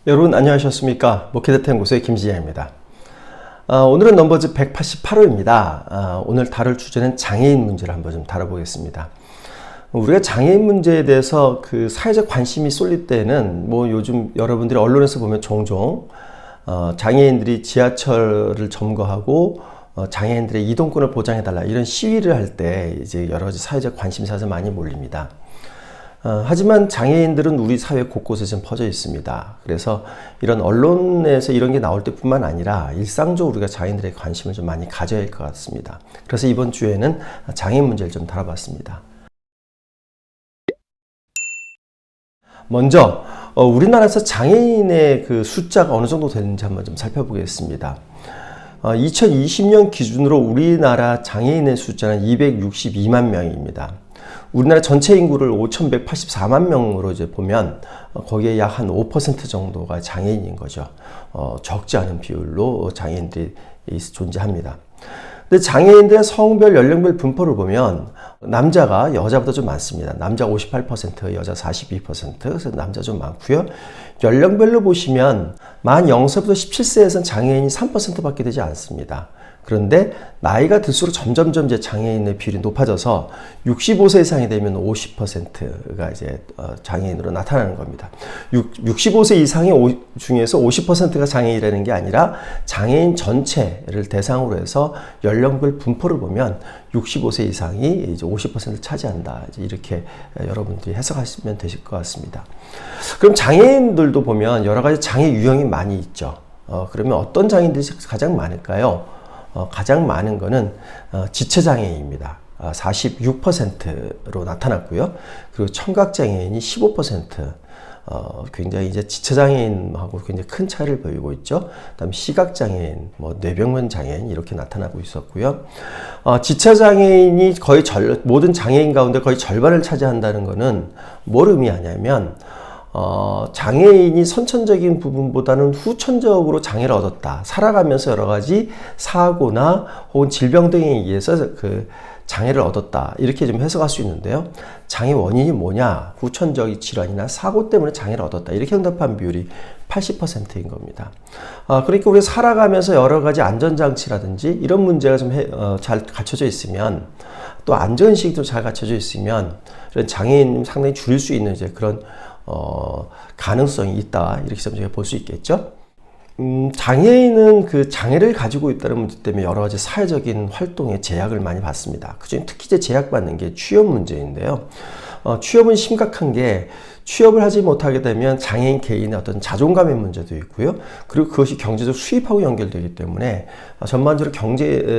여러분 안녕하셨습니까? 목회대타 연구소의 김지혜입니다. 오늘은 넘버즈 188호입니다. 오늘 다룰 주제는 장애인 문제를 한번 좀 다뤄보겠습니다. 우리가 장애인 문제에 대해서 그 사회적 관심이 쏠릴 때는 뭐 요즘 여러분들이 언론에서 보면 종종 장애인들이 지하철을 점거하고 장애인들의 이동권을 보장해달라 이런 시위를 할 때 이제 여러 가지 사회적 관심사에서 많이 몰립니다. 하지만 장애인들은 우리 사회 곳곳에 좀 퍼져 있습니다. 그래서 이런 언론에서 이런 게 나올 때뿐만 아니라 일상적으로 우리가 장애인들의 관심을 좀 많이 가져야 할 것 같습니다. 그래서 이번 주에는 장애인 문제를 좀 다뤄봤습니다. 먼저 우리나라에서 장애인의 그 숫자가 어느 정도 되는지 한번 좀 살펴보겠습니다. 2020년 기준으로 우리나라 장애인의 숫자는 262만 명입니다. 우리나라 전체 인구를 5,184만 명으로 이제 보면 거기에 약 한 5% 정도가 장애인인 거죠. 적지 않은 비율로 장애인들이 존재합니다. 근데 장애인들의 성별, 연령별 분포를 보면 남자가 여자보다 좀 많습니다. 남자 58%, 여자 42%, 그래서 남자 좀 많고요. 연령별로 보시면 만 0세부터 17세에서는 장애인이 3%밖에 되지 않습니다. 그런데 나이가 들수록 점점점 이제 장애인의 비율이 높아져서 65세 이상이 되면 50%가 이제 장애인으로 나타나는 겁니다. 65세 이상의 중에서 50%가 장애인이라는 게 아니라 장애인 전체를 대상으로 해서 연령별 분포를 보면 65세 이상이 이제 50%를 차지한다. 이제 이렇게 여러분들이 해석하시면 되실 것 같습니다. 그럼 장애인들도 보면 여러 가지 장애 유형이 많이 있죠. 그러면 어떤 장애인들이 가장 많을까요? 가장 많은 거는 지체장애인입니다. 46%로 나타났고요. 그리고 청각장애인이 15%, 굉장히 이제 지체장애인하고 굉장히 큰 차이를 보이고 있죠. 그다음 시각장애인, 뇌병변 장애인 이렇게 나타나고 있었고요. 지체장애인이 거의 모든 장애인 가운데 거의 절반을 차지한다는 거는 뭘 의미하냐면 장애인이 선천적인 부분보다는 후천적으로 장애를 얻었다. 살아가면서 여러 가지 사고나 혹은 질병 등에 의해서 그 장애를 얻었다. 이렇게 좀 해석할 수 있는데요. 장애 원인이 뭐냐? 후천적 질환이나 사고 때문에 장애를 얻었다. 이렇게 응답한 비율이 80%인 겁니다. 그러니까 우리가 살아가면서 여러 가지 안전장치라든지 이런 문제가 좀 잘 갖춰져 있으면 또 안전의식도 잘 갖춰져 있으면 이런 장애인 상당히 줄일 수 있는 이제 그런 가능성이 있다. 이렇게 좀 제가 볼 수 있겠죠. 장애인은 그 장애를 가지고 있다는 문제 때문에 여러 가지 사회적인 활동에 제약을 많이 받습니다. 그중에 특히 이제 제약받는 게 취업 문제인데요. 취업은 심각한 게 취업을 하지 못하게 되면 장애인 개인의 어떤 자존감의 문제도 있고요. 그리고 그것이 경제적 수입하고 연결되기 때문에 전반적으로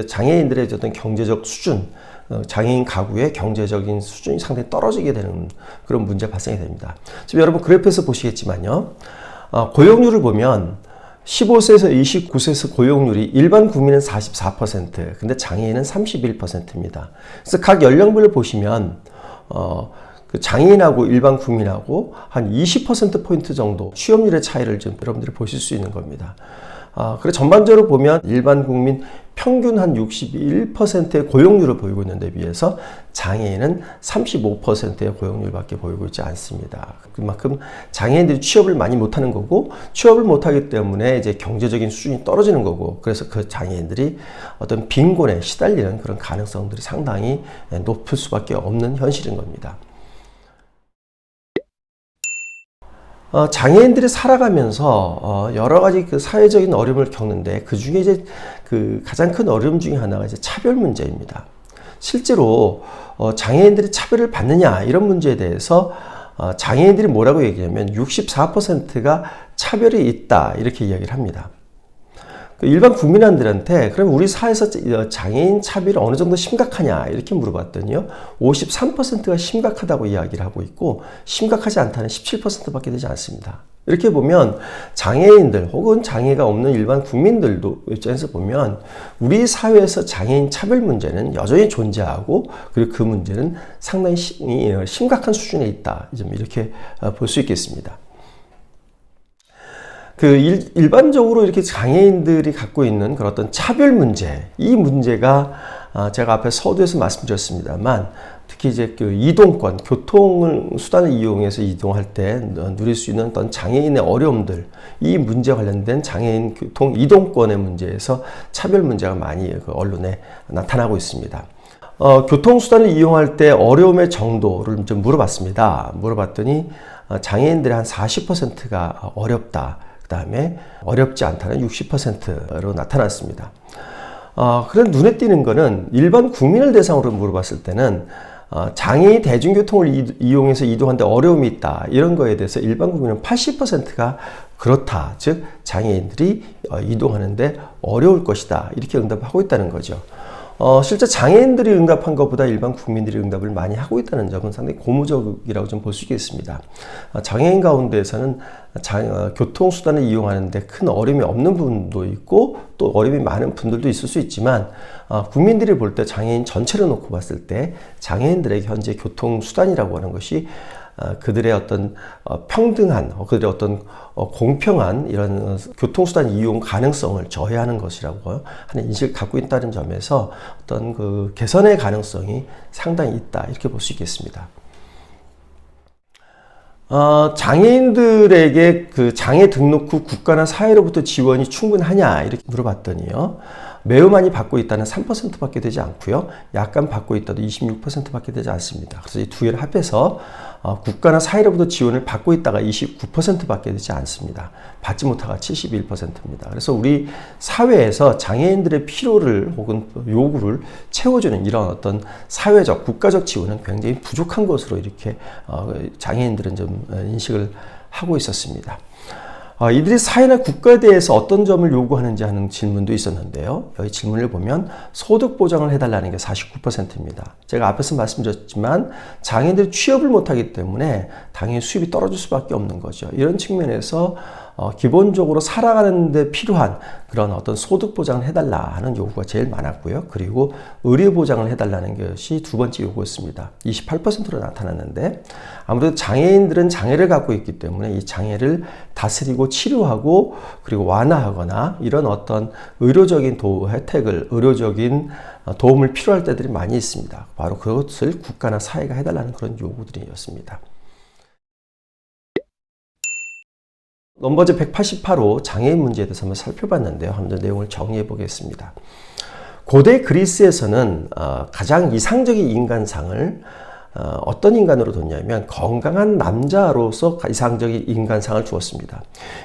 장애인들의 어떤 경제적 수준, 장애인 가구의 경제적인 수준이 상당히 떨어지게 되는 그런 문제가 발생이 됩니다. 지금 여러분 그래프에서 보시겠지만요. 고용률을 보면 15세에서 29세에서 고용률이 일반 국민은 44%, 근데 장애인은 31%입니다. 그래서 각 연령별로 보시면 그 장애인하고 일반 국민하고 한 20%포인트 정도 취업률의 차이를 좀 여러분들이 보실 수 있는 겁니다. 그래 전반적으로 보면 일반 국민 평균 한 61%의 고용률을 보이고 있는 데 비해서 장애인은 35%의 고용률밖에 보이고 있지 않습니다. 그만큼 장애인들이 취업을 많이 못하는 거고 취업을 못하기 때문에 이제 경제적인 수준이 떨어지는 거고 그래서 그 장애인들이 어떤 빈곤에 시달리는 그런 가능성들이 상당히 높을 수밖에 없는 현실인 겁니다. 장애인들이 살아가면서 여러 가지 그 사회적인 어려움을 겪는데 그 중에 이제 그 가장 큰 어려움 중에 하나가 이제 차별 문제입니다. 실제로 장애인들이 차별을 받느냐 이런 문제에 대해서 장애인들이 뭐라고 얘기하면 64%가 차별이 있다 이렇게 이야기를 합니다. 일반 국민들한테 그럼 우리 사회에서 장애인 차별이 어느 정도 심각하냐 이렇게 물어봤더니요 53%가 심각하다고 이야기를 하고 있고 심각하지 않다는 17%밖에 되지 않습니다. 이렇게 보면 장애인들 혹은 장애가 없는 일반 국민들도 입장에서 보면 우리 사회에서 장애인 차별 문제는 여전히 존재하고 그리고 그 문제는 상당히 심각한 수준에 있다 이렇게 볼 수 있겠습니다. 일반적으로 이렇게 장애인들이 갖고 있는 그런 어떤 차별 문제, 이 문제가 제가 앞에 서두에서 말씀드렸습니다만 특히 이제 그 이동권, 교통수단을 이용해서 이동할 때 누릴 수 있는 어떤 장애인의 어려움들, 이 문제 관련된 장애인 교통 이동권의 문제에서 차별 문제가 많이 그 언론에 나타나고 있습니다. 교통수단을 이용할 때 어려움의 정도를 좀 물어봤습니다. 물어봤더니 장애인들의 한 40%가 어렵다. 그 다음에 어렵지 않다는 60%로 나타났습니다. 그런 눈에 띄는 거는 일반 국민을 대상으로 물어봤을 때는 장애인 대중교통을 이용해서 이동하는데 어려움이 있다. 이런 거에 대해서 일반 국민은 80%가 그렇다. 즉 장애인들이 이동하는데 어려울 것이다. 이렇게 응답하고 있다는 거죠. 실제 장애인들이 응답한 것보다 일반 국민들이 응답을 많이 하고 있다는 점은 상당히 고무적이라고 좀 볼 수 있겠습니다. 장애인 가운데에서는 교통수단을 이용하는데 큰 어려움이 없는 분도 있고 또 어려움이 많은 분들도 있을 수 있지만 국민들이 볼 때 장애인 전체를 놓고 봤을 때 장애인들에게 현재 교통수단이라고 하는 것이 그들의 어떤 평등한, 그들의 어떤 공평한 이런 교통수단 이용 가능성을 저해하는 것이라고 하는 인식을 갖고 있다는 점에서 어떤 그 개선의 가능성이 상당히 있다. 이렇게 볼 수 있겠습니다. 장애인들에게 그 장애 등록 후 국가나 사회로부터 지원이 충분하냐 이렇게 물어봤더니요. 매우 많이 받고 있다는 3%밖에 되지 않고요. 약간 받고 있다도 26%밖에 되지 않습니다. 그래서 이 두 개를 합해서 국가나 사회로부터 지원을 받고 있다가 29%밖에 되지 않습니다. 받지 못하가 71%입니다. 그래서 우리 사회에서 장애인들의 필요를 혹은 요구를 채워주는 이런 어떤 사회적, 국가적 지원은 굉장히 부족한 것으로 이렇게 장애인들은 좀 인식을 하고 있었습니다. 이들이 사회나 국가에 대해서 어떤 점을 요구하는지 하는 질문도 있었는데요. 여기 질문을 보면 소득 보장을 해달라는 게 49%입니다. 제가 앞에서 말씀드렸지만 장애인들이 취업을 못하기 때문에 당연히 수입이 떨어질 수밖에 없는 거죠. 이런 측면에서 기본적으로 살아가는 데 필요한 그런 어떤 소득 보장을 해달라 하는 요구가 제일 많았고요. 그리고 의료 보장을 해달라는 것이 두 번째 요구였습니다. 28%로 나타났는데 아무래도 장애인들은 장애를 갖고 있기 때문에 이 장애를 다스리고 치료하고 그리고 완화하거나 이런 어떤 의료적인 혜택을, 의료적인 도움을 필요할 때들이 많이 있습니다. 바로 그것을 국가나 사회가 해달라는 그런 요구들이었습니다. 넘버제 188호 장애인 문제에 대해서 한번 살펴봤는데요. 한번 내용을 정리해 보겠습니다. 고대 그리스에서는 가장 이상적인 인간상을 어떤 인간으로 뒀냐면 건강한 남자로서 이상적인 인간상을 주었습니다.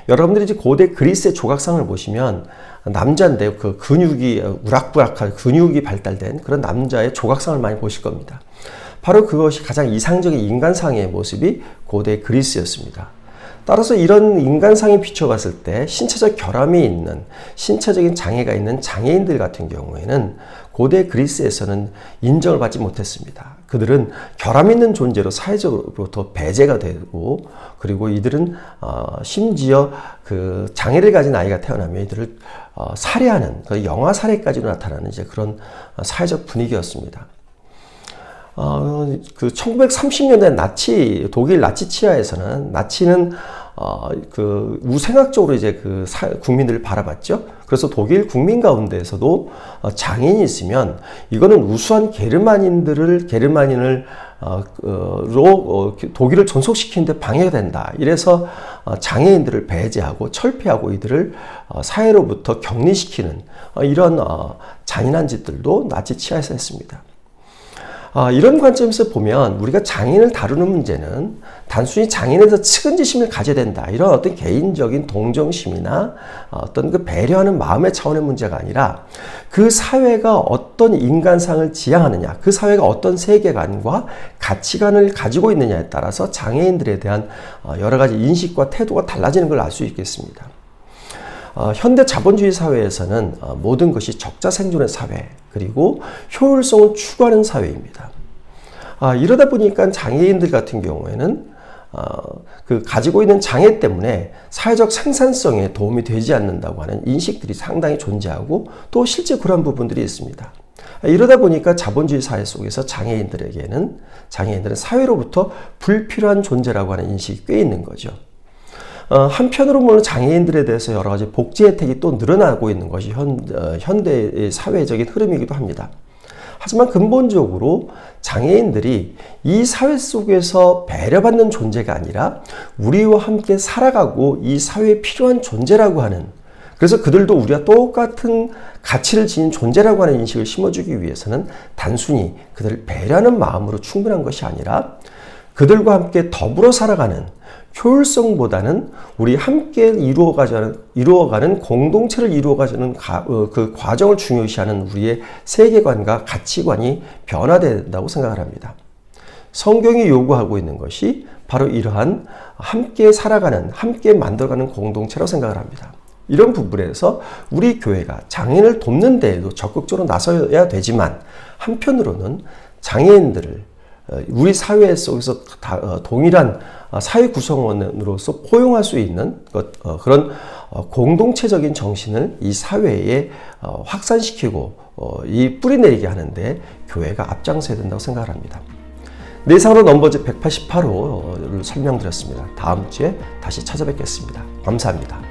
여러분들이 이제 고대 그리스의 조각상을 보시면 남자인데 그 근육이 우락부락한 근육이 발달된 그런 남자의 조각상을 많이 보실 겁니다. 바로 그것이 가장 이상적인 인간상의 모습이 고대 그리스였습니다. 따라서 이런 인간상에 비춰봤을 때 신체적 결함이 있는, 신체적인 장애가 있는 장애인들 같은 경우에는 고대 그리스에서는 인정을 받지 못했습니다. 그들은 결함 있는 존재로 사회적으로부터 배제가 되고, 그리고 이들은 심지어 그 장애를 가진 아이가 태어나면 이들을 살해하는, 영아 살해까지도 나타나는 이제 그런 사회적 분위기였습니다. 그 1930년대 독일 나치 치하에서는 나치는 그 우생학적으로 이제 국민들을 바라봤죠. 그래서 독일 국민 가운데에서도 장애인이 있으면 이거는 우수한 게르만인을 독일을 존속시키는데 방해가 된다. 이래서 장애인들을 배제하고 철폐하고 이들을 사회로부터 격리시키는 이런 잔인한 짓들도 나치 치하에서 했습니다. 이런 관점에서 보면 우리가 장애인을 다루는 문제는 단순히 장애인에서 측은지심을 가져야 된다. 이런 어떤 개인적인 동정심이나 어떤 그 배려하는 마음의 차원의 문제가 아니라 그 사회가 어떤 인간상을 지향하느냐, 그 사회가 어떤 세계관과 가치관을 가지고 있느냐에 따라서 장애인들에 대한 여러 가지 인식과 태도가 달라지는 걸 알 수 있겠습니다. 현대 자본주의 사회에서는 모든 것이 적자 생존의 사회, 그리고 효율성을 추구하는 사회입니다. 이러다 보니까 장애인들 같은 경우에는 그 가지고 있는 장애 때문에 사회적 생산성에 도움이 되지 않는다고 하는 인식들이 상당히 존재하고 또 실제 그런 부분들이 있습니다. 이러다 보니까 자본주의 사회 속에서 장애인들은 사회로부터 불필요한 존재라고 하는 인식이 꽤 있는 거죠. 한편으로 보면 장애인들에 대해서 여러 가지 복지 혜택이 또 늘어나고 있는 것이 현대의 사회적인 흐름이기도 합니다. 하지만 근본적으로 장애인들이 이 사회 속에서 배려받는 존재가 아니라 우리와 함께 살아가고 이 사회에 필요한 존재라고 하는, 그래서 그들도 우리와 똑같은 가치를 지닌 존재라고 하는 인식을 심어주기 위해서는 단순히 그들을 배려하는 마음으로 충분한 것이 아니라 그들과 함께 더불어 살아가는 효율성보다는 우리 함께 이루어가는 공동체를 이루어가는 그 과정을 중요시하는 우리의 세계관과 가치관이 변화된다고 생각을 합니다. 성경이 요구하고 있는 것이 바로 이러한 함께 살아가는, 함께 만들어가는 공동체라고 생각을 합니다. 이런 부분에서 우리 교회가 장애인을 돕는 데에도 적극적으로 나서야 되지만, 한편으로는 장애인들을 우리 사회 속에서 동일한 사회 구성원으로서 포용할 수 있는 그런 공동체적인 정신을 이 사회에 확산시키고 이 뿌리내리게 하는데 교회가 앞장서야 된다고 생각을 합니다. 네, 이상으로 넘버즈 188호를 설명드렸습니다. 다음 주에 다시 찾아뵙겠습니다. 감사합니다.